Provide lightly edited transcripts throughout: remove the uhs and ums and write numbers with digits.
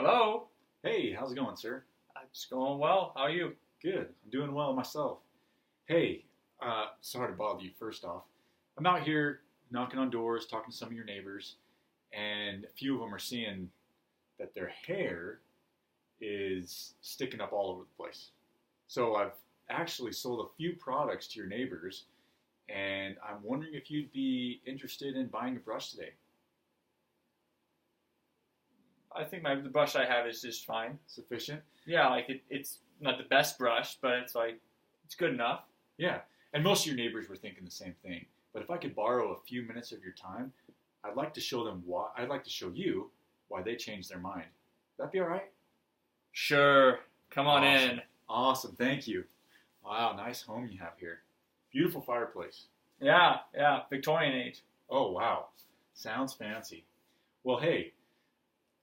Hello. Hey, how's it going, sir? It's going well. How are you? Good. I'm doing well myself. Hey, sorry to bother you first off. I'm out here knocking on doors, talking to some of your neighbors, and a few of them are seeing that their hair is sticking up all over the place. So I've actually sold a few products to your neighbors, and I'm wondering if you'd be interested in buying a brush today. I think the brush I have is just fine. Sufficient? Yeah, it's not the best brush, but it's good enough. Yeah, and most of your neighbors were thinking the same thing. But if I could borrow a few minutes of your time, I'd like to show them why. I'd like to show you why they changed their mind. That'd be all right. Sure. Come on Awesome. in. Awesome, thank you. Wow, nice home you have here. Beautiful fireplace. Yeah. Victorian age. Oh wow, sounds fancy. Well, hey,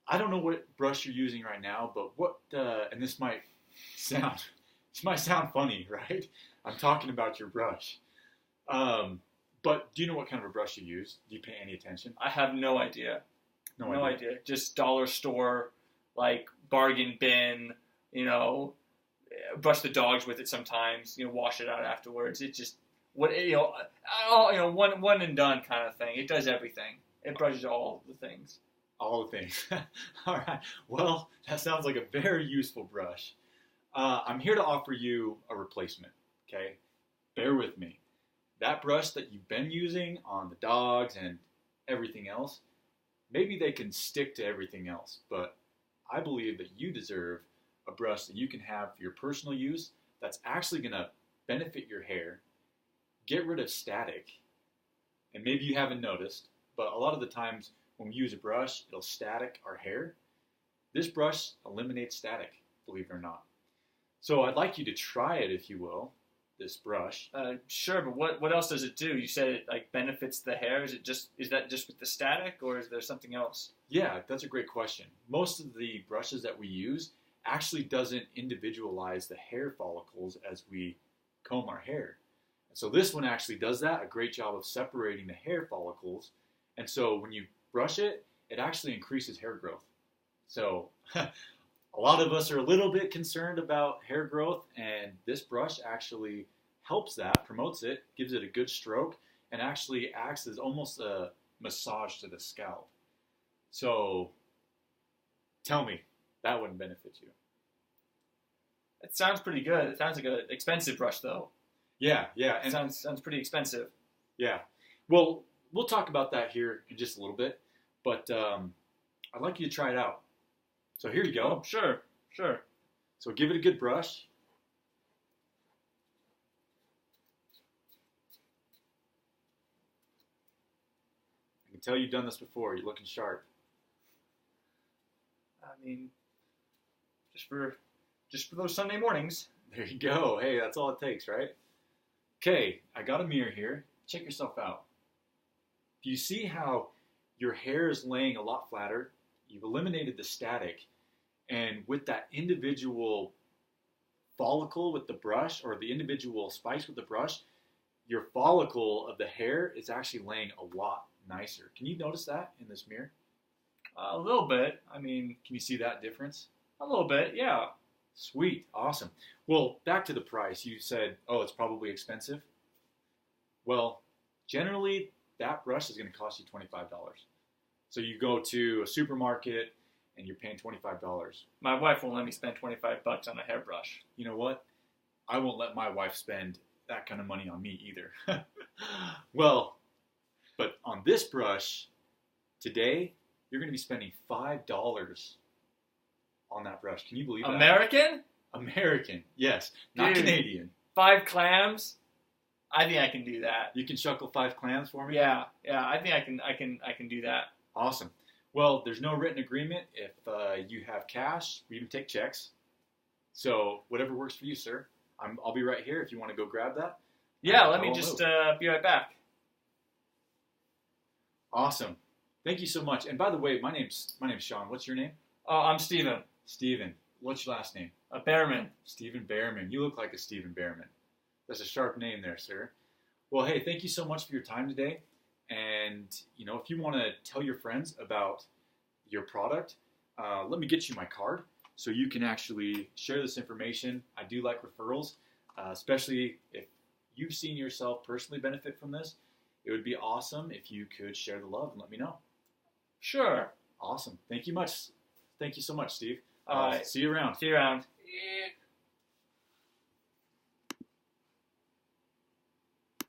I don't know what brush you're using right now, but and this might sound funny, right? I'm talking about your brush. But do you know what kind of a brush you use? Do you pay any attention? I have no idea. No idea. Just dollar store, like bargain bin. Brush the dogs with it sometimes. Wash it out afterwards. It just one and done kind of thing. It does everything. It brushes all the things. All the things. All right. Well, that sounds like a very useful brush. I'm here to offer you a replacement. Okay? Bear with me. That brush that you've been using on the dogs and everything else, maybe they can stick to everything else, but I believe that you deserve a brush that you can have for your personal use that's actually going to benefit your hair, get rid of static, and maybe you haven't noticed, but a lot of the times when we use a brush, it'll static our hair. This brush eliminates static, believe it or not. So I'd like you to try it, if you will, this brush. Sure, but what else does it do? You said it benefits the hair. Is that just with the static, or is there something else? Yeah, that's a great question. Most of the brushes that we use actually doesn't individualize the hair follicles as we comb our hair. And so this one actually does that, a great job of separating the hair follicles. And so when you brush it, it actually increases hair growth. So a lot of us are a little bit concerned about hair growth, and this brush actually helps that, promotes it, gives it a good stroke, and actually acts as almost a massage to the scalp. So tell me, that wouldn't benefit you. It sounds pretty good. It sounds like an expensive brush, though. Yeah. And sounds pretty expensive. Yeah. Well, we'll talk about that here in just a little bit, but I'd like you to try it out. So here you go. Oh, sure. So give it a good brush. I can tell you've done this before. You're looking sharp. I mean, just for those Sunday mornings. There you go. Hey, that's all it takes, right? Okay, I got a mirror here. Check yourself out. Do you see how your hair is laying a lot flatter? You've eliminated the static. And with that individual follicle with the brush, or the individual spice with the brush, your follicle of the hair is actually laying a lot nicer. Can you notice that in this mirror? A little bit. I mean, can you see that difference? A little bit, yeah. Sweet, awesome. Well, back to the price. You said, oh, it's probably expensive. Well, generally, that brush is going to cost you $25. So you go to a supermarket and you're paying $25. My wife won't let me spend $25 on a hairbrush. You know what? I won't let my wife spend that kind of money on me either. Well, but on this brush, today, you're going to be spending $5 on that brush. Can you believe that? American, yes. Not Dude, Canadian. 5 clams? I think I can do that. You can shuckle 5 clams for me? Yeah. I think I can do that. Awesome. Well, there's no written agreement if you have cash. We even take checks. So whatever works for you, sir. I'll be right here if you want to go grab that. Yeah, let me just be right back. Awesome. Thank you so much. And by the way, my name's Sean. What's your name? I'm Steven. Steven. What's your last name? Behrman. Steven Behrman. You look like a Steven Behrman. That's a sharp name there, sir. Well, hey, thank you so much for your time today. And, if you want to tell your friends about your product, let me get you my card so you can actually share this information. I do like referrals, especially if you've seen yourself personally benefit from this. It would be awesome if you could share the love and let me know. Sure. Awesome. Thank you so much, Steve. All right. See you around. See you around. Yeah.